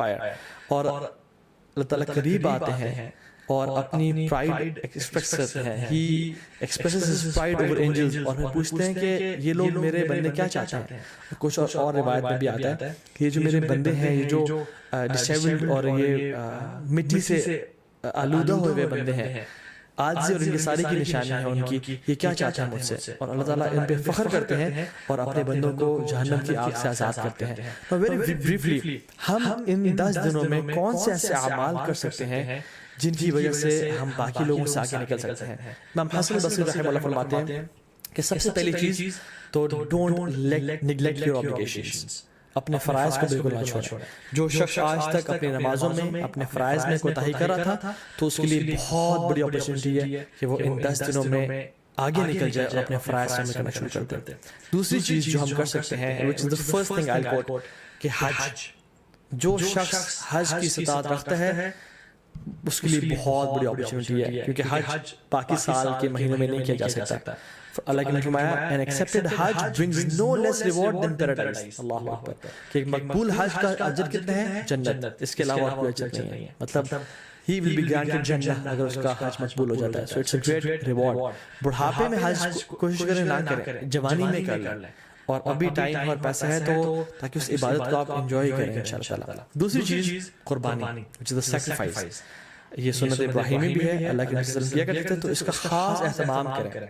fire. اور اللہ تعالیٰ قریب آتے ہیں اور اپنی پرائڈ ایکسپریس کرتے ہیں. He expresses his pride over angels, اور ہمیں پوچھتے ہیں کہ یہ لوگ میرے بندے کیا چاہتے ہیں. کچھ اور روایت میں بھی آتا ہے کہ یہ جو میرے بندے ہیں, یہ جو ڈسیبلڈ اور یہ مٹی سے آلودہ ہوئے ہوئے بندے ہیں, آج سے اور ان کی ساری کی نشانی ہے ان کی, یہ کیا چاہتے ہیں مجھ سے. اور اللہ تعالیٰ ان پہ فخر کرتے ہیں اور اپنے بندوں کو جہنم کی آگ سے آزاد کرتے ہیں. ویری بریفلی, ہم ان 10 دنوں میں کون سے ایسے اعمال کر سکتے ہیں جن کی وجہ سے ہم باقی لوگوں سے آگے نکل سکتے ہیں. امام حسن بصری رحمہ اللہ فرماتے ہیں کہ سب سے پہلی چیز تو ڈونٹ نیگلیکٹ یور اوبلیگیشنز, اپنے فرائض کو بالکل نہ چھوڑیں. جو شخص آج تک اپنی نمازوں میں اپنے فرائض میں کوتاہی کر رہا تھا تو اس کے لیے بہت بڑی اپرچونٹی ہے کہ وہ ان 10 دنوں میں آگے نکل جائے اور اپنے فرائض سے کرنا شروع کر دے. دوسری چیز جو ہم کر سکتے ہیں, which is the first thing I'll quote, کہ حج. جو شخص حج کی استطاعت رکھتا ہے اس کے لیے بہت بڑی اپرچونٹی ہے, کیونکہ حج باقی سال کے مہینوں میں نہیں کیا جا سکتا. اللہ نے فرمایا an accepted Hajj brings no less reward than paradise. اللہ اکبر, کہ مقبول حج کا اجر کتنا ہے؟ جنت, اس کے علاوہ کوئی اجر نہیں ہے. مطلب he will be granted جنہ اگر اس کا حج مقبول ہو جاتا ہے. So it's a great reward. بڑھاپے میں حج کوشش کریں نہ کریں, جوانی میں کر لیں, اور ابھی ٹائم اور پیسہ ہے تو تاکہ اس عبادت کو آپ انجوائے کریں انشاءاللہ تعالی. دوسری چیز قربانی, which is the sacrifice. یہ سنت ابراہیمی بھی ہے, اللہ کے نبی صلی اللہ علیہ وسلم کیا کرتے تھے, تو اس کا خاص اہتمام کریں.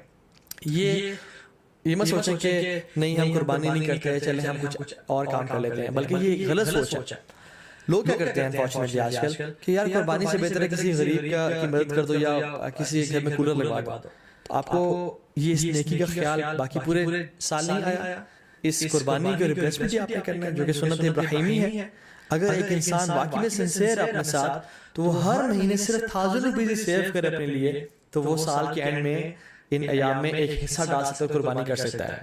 یہ مت سوچیں کہ نہیں ہم قربانی نہیں کرتے, چلیں ہم کچھ اور کام کر لیتے ہیں, بلکہ یہ غلط سوچ ہے. لوگ کیا کرتے ہیں انفارچونیٹلی آج کل کہ یار قربانی سے بہتر ہے کسی غریب کی مدد کر دو یا کسی گھر میں کولر لگوا دو. تو آپ کو یہ اس نیکی کا خیال باقی پورے سال نہیں آیا, اس قربانی کو ریپلیسمنٹ آپ نے کرنا ہے جو کہ سنت ابراہیمی ہے. اگر ایک انسان واقعی میں سنسیئر اپنے ساتھ, تو وہ ہر مہینے صرف 1000 روپیز سیو کرے اپنے لیے, تو وہ سال کے اینڈ میں ان ایام میں ایک حصہ ڈال سکتا ہے, قربانی کر سکتا ہے.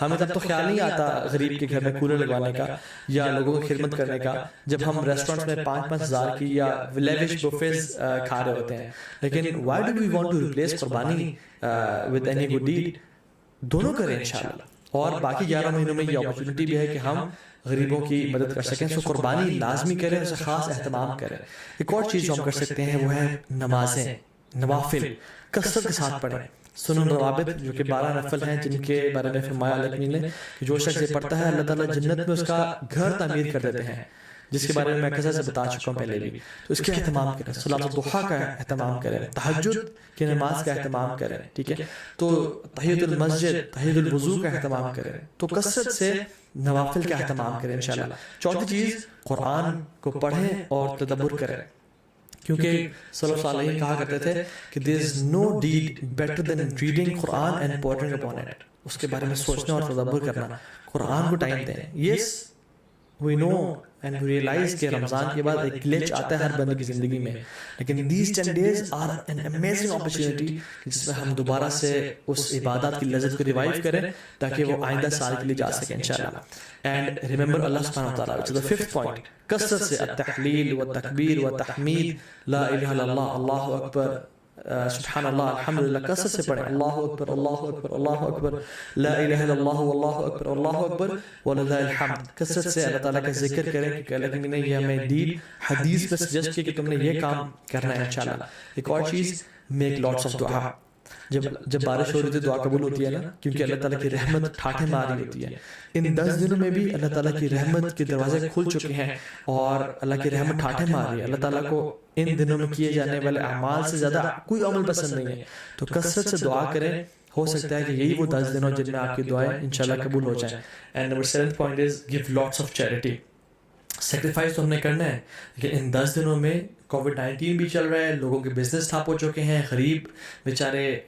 ہمیں تب تو خیال نہیں آتا غریب کے گھر میں کولر لگوانے کا یا لوگوں کی خدمت کرنے کا, جب ہم ریسٹورنٹ میں 5-5 ہزار کی یا لیوش بوفیز کھا رہے ہوتے ہیں. لیکن why do we want to replace قربانی ود اینی گڈ ڈیڈ؟ دونوں کریں انشاءاللہ, اور باقی 11 مہینوں میں یہ اپرچونٹی بھی ہے کہ ہم غریبوں کی مدد کر سکیں. سو قربانی لازمی کریں, اسے خاص اہتمام کریں. ایک اور چیز جو ہم کر سکتے ہیں وہ ہے نمازیں, نوافل کثرت کے ساتھ پڑھیں. سنن روابط جو کہ 12 نفل ہیں, جن کے بارے میں فرمایا اللہ نے کہ جو شخص یہ پڑھتا ہے اللہ تعالیٰ جنت میں اس کا گھر تعمیر کر دیتے ہیں, جس کے بارے میں کثرت سے بتا چکا ہوں پہلے بھی. تو اس کا اہتمام کریں, صلاۃ الضحیٰ کا اہتمام کریں, تہجد کی نماز کا اہتمام کریں, ٹھیک ہے, تو تحیۃ المسجد, تحیۃ الوضو کا اہتمام کریں. تو کثرت سے نوافل کا اہتمام کریں انشاءاللہ. چوتھی چیز, قرآن کو پڑھیں اور تدبر کریں, کیونکہ سلف صالحین کہا کرتے تھے کہ there is no deed better than reading Quran and pondering upon it. اس کے بارے میں سوچنا اور تدبر کرنا. قرآن کو ٹائم دیں. Yes, we know and we realize کہ رمضان کے بعد ایک گلچ آتا ہے ہر بندے کی زندگی میں, لیکن these 10 days are an amazing opportunity جس میں ہم دوبارہ سے اس عبادات کی لذت کو ریوائیو کریں تاکہ وہ آئندہ سال کے لیے جا سکیں انشاءاللہ. And remember Allah subhanahu wa ta'ala, which is the 5th point, کثرت سے التحلیل والتکبیر والتحمید, لا الہ الا اللہ, اللہ اکبر, سبحان اللہ, الحمدللہ, کثرت سے پڑھیں. اللہ اکبر, اللہ اکبر, اللہ اکبر, لا الہ الا اللہ, واللہ اکبر, اللہ اکبر, وللہ الحمد. کثرت سے اللہ تعالیٰ کا ذکر کریں کہ اللہ نے یہ ہمیں دین حدیث میں سجیسٹ کیا کہ تم نے یہ کام کرنا ہے انشاءاللہ. ایک اور چیز, میک لاٹس آف دعا. جب بارش ہو رہی ہے دعا قبول ہوتی ہے نا, کیونکہ اللہ تعالیٰ کی رحمت ٹھاٹھے ماری ہوتی ہے. ان 10 دنوں میں بھی اللہ تعالیٰ کی رحمت کے دروازے کھل چکے ہیں اور اللہ کی رحمت ٹھاٹھے مار رہی ہے. اللہ تعالیٰ کو ان دنوں میں کیے جانے والے اعمال سے زیادہ کوئی عمل پسند نہیں ہے. تو کثرت سے دعا کریں, ہو سکتا ہے کہ یہی وہ 10 دنوں جن میں آپ کی دعائیں انشاءاللہ قبول ہو جائیں. And number 7th point is give lots of charity. Sacrifice تو ہم نے کرنا ہے, لیکن ان 10 دنوں میں کووڈ-19 بھی چل رہا ہے, لوگوں کے بزنس ٹھپ ہو چکے ہیں, غریب بیچارے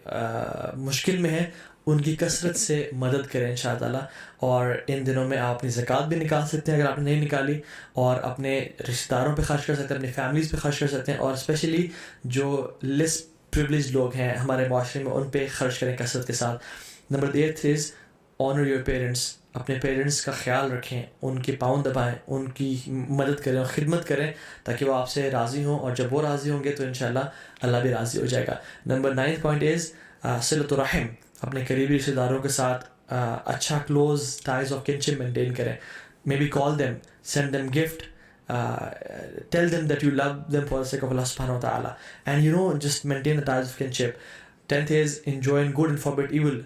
مشکل میں ہیں, ان کی کثرت سے مدد کریں انشاءاللہ. اور ان دنوں میں آپ اپنی زکوٰۃ بھی نکال سکتے ہیں اگر آپ نے نہیں نکالی, اور اپنے رشتہ داروں پہ خرچ کر سکتے ہیں, اپنی فیملیز پہ خرچ کر سکتے ہیں, اور اسپیشلی جو لیس پریویلیج لوگ ہیں ہمارے معاشرے میں ان پہ خرچ کریں کثرت کے ساتھ. Number 8 is owner your parents. اپنے پیرنٹس کا خیال رکھیں, ان کے پاؤں دبائیں, ان کی مدد کریں اور خدمت کریں تاکہ وہ آپ سے راضی ہوں, اور جب وہ راضی ہوں گے تو انشاءاللہ اللہ بھی راضی ہو جائے گا. Number 9 point is صلۃ الرحم. اپنے قریبی رشتہ داروں کے ساتھ اچھا close ties of kinship maintain کریں. Maybe call them, send them gift, tell them that you love them for the sake of Allah subhanahu wa ta'ala, and just maintain the ties of kinship. 10th is enjoying good and forbid evil.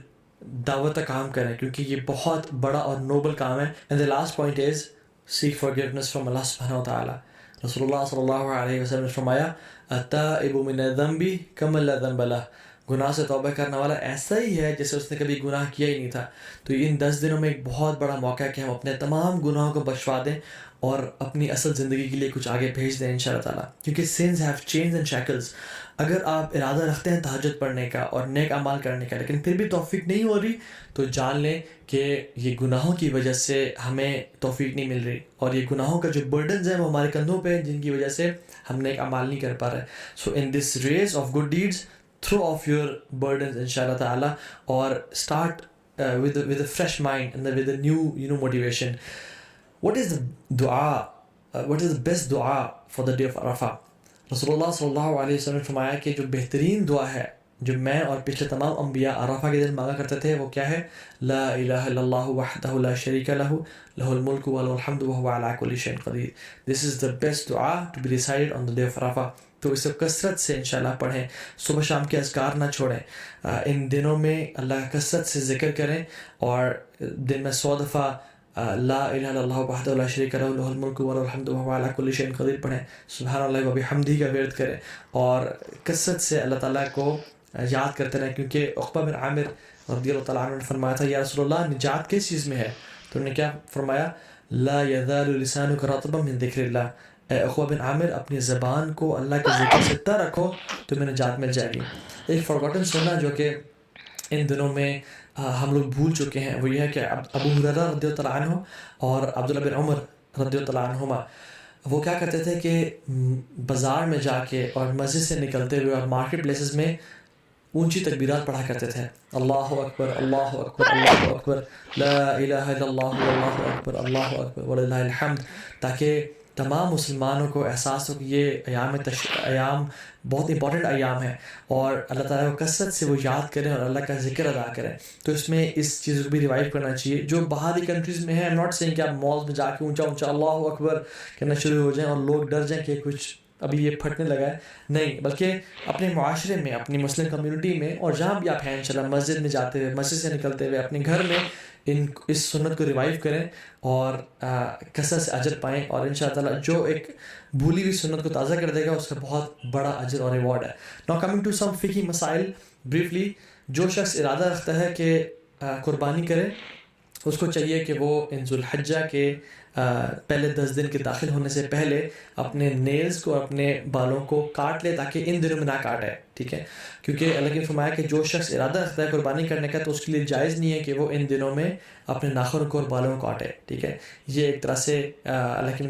دعوت کا کام کریں کیونکہ یہ بہت بڑا اور Nobel کام ہے. And the last point is seek forgiveness from Allah subhanahu wa ta'ala. رسول اللہ صلی اللہ علیہ وسلم نے فرمایا التائب من الذنب کمن لا ذنب له. گناہ سے توبہ کرنے والا ایسا ہی ہے جیسے اس نے کبھی گناہ کیا ہی نہیں تھا. تو ان 10 دنوں میں ایک بہت بڑا موقع ہے کہ ہم اپنے تمام گناہوں کو بخشوا دیں اور اپنی اصل زندگی کے لیے کچھ آگے بھیج دیں انشاءاللہ تعالیٰ. کیونکہ sins have chains and shackles. اگر آپ ارادہ رکھتے ہیں تہجد پڑھنے کا اور نیک اعمال کرنے کا لیکن پھر بھی توفیق نہیں ہو رہی تو جان لیں کہ یہ گناہوں کی وجہ سے ہمیں توفیق نہیں مل رہی, اور یہ گناہوں کا جو برڈنز ہیں وہ ہمارے کندھوں پہ ہیں جن کی وجہ سے ہم نیک اعمال نہیں کر پا رہے. So in this race of good deeds throw off your burdens inshallah ta'ala, or start with a fresh mind and with a new motivation. What is the dua, what is the best dua for the day of Arafah? Rasulullah sallallahu alayhi wasallam نے فرمایا کہ جو بہترین دعا ہے جو میں اور پچھلے تمام انبیاء عرفہ کے دن مانگا کرتے تھے وہ کیا ہے؟ لا الہ الا اللہ وحدہ لا شریک لہ لہ الملک وله الحمد وهو على كل شيء قدیر. This is the best dua to be recited on the day of Arafah. تو اسے کثرت سے انشاءاللہ پڑھیں, صبح شام کے اذکار نہ چھوڑیں. ان دنوں میں اللہ کا کثرت سے ذکر کریں اور دن میں 100 دفعہ لا الہ الا اللہ وحدہ لا شریک لہ لہ الملک وله الحمد وهو على كل شيء قدیر پڑھیں. سبحان اللہ و بحمدہ کا ورد کریں اور کثرت سے اللہ تعالیٰ کو یاد کرتے رہیں, کیونکہ عقبہ بن عامر رضی اللہ تعالیٰ عنہ نے فرمایا تھا یا رسول اللہ نجات کس چیز میں ہے؟ تو انہوں نے کیا فرمایا؟ لا یزال لسانک رطبا من ذکر اللہ. اے عقبہ بن عامر اپنی زبان کو اللہ کے ذکر سے تر رکھو تمہیں نجات مل جائے گی. ایک فارگوٹن سننا جو کہ ان دنوں میں ہم لوگ بھول چکے ہیں وہ یہ ہے کہ ابو ہریرہ رضی اللہ تعالیٰ عنہ اور عبداللہ بن عمر رضی اللہ تعالیٰ عنہما وہ کیا کرتے تھے کہ بازار میں جا کے اور مسجد سے نکلتے ہوئے اور مارکیٹ پلیسز میں اونچی تکبیرات پڑھا کرتے تھے. اللہ اکبر اللہ اکبر اللہ اکبر لا الہ الا اللہ واللہ اکبر اللہ اکبر وللہ الحمد, تاکہ تمام مسلمانوں کو احساس ہو کہ یہ ایام بہت امپورٹنٹ ایام ہے اور اللہ تعالیٰ کو کثرت سے وہ یاد کریں اور اللہ کا ذکر ادا کریں. تو اس میں اس چیز کو بھی ریوائو کرنا چاہیے. جو باہری کنٹریز میں ہے ایم ناٹ سینگ کہ آپ مالز میں جا کے اونچا اونچا اللہ اکبر کہنا شروع ہو جائیں اور لوگ ڈر جائیں کہ کچھ ابھی یہ پھٹنے لگا ہے, نہیں, بلکہ اپنے معاشرے میں اپنی مسلم کمیونٹی میں اور جہاں بھی آپ ہیں انشاءاللہ مسجد میں جاتے ہوئے مسجد سے نکلتے ہوئے اپنے گھر میں اس سنت کو ریوائیو کریں اور کثرت سے اجر پائیں, اور انشاءاللہ تعالیٰ جو ایک بھولی ہوئی سنت کو تازہ کر دے گا اس کا بہت بڑا اجر اور ریوارڈ ہے. ناؤ کمنگ ٹو سم فقہی مسائل بریفلی. جو شخص ارادہ رکھتا ہے کہ قربانی کرے اس کو چاہیے کہ وہ ان ذوالحجہ کے پہلے 10 دن کے داخل ہونے سے پہلے اپنے نیلز کو اور اپنے بالوں کو کاٹ لے تاکہ ان دنوں میں نہ کاٹے, ٹھیک ہے, کیونکہ اللہ نے فرمایا کہ جو شخص ارادہ رکھتا ہے قربانی کرنے کا تو اس کے لیے جائز نہیں ہے کہ وہ ان دنوں میں اپنے ناخن کو اور بالوں کو کاٹے, ٹھیک ہے. یہ ایک طرح سے اللہ کی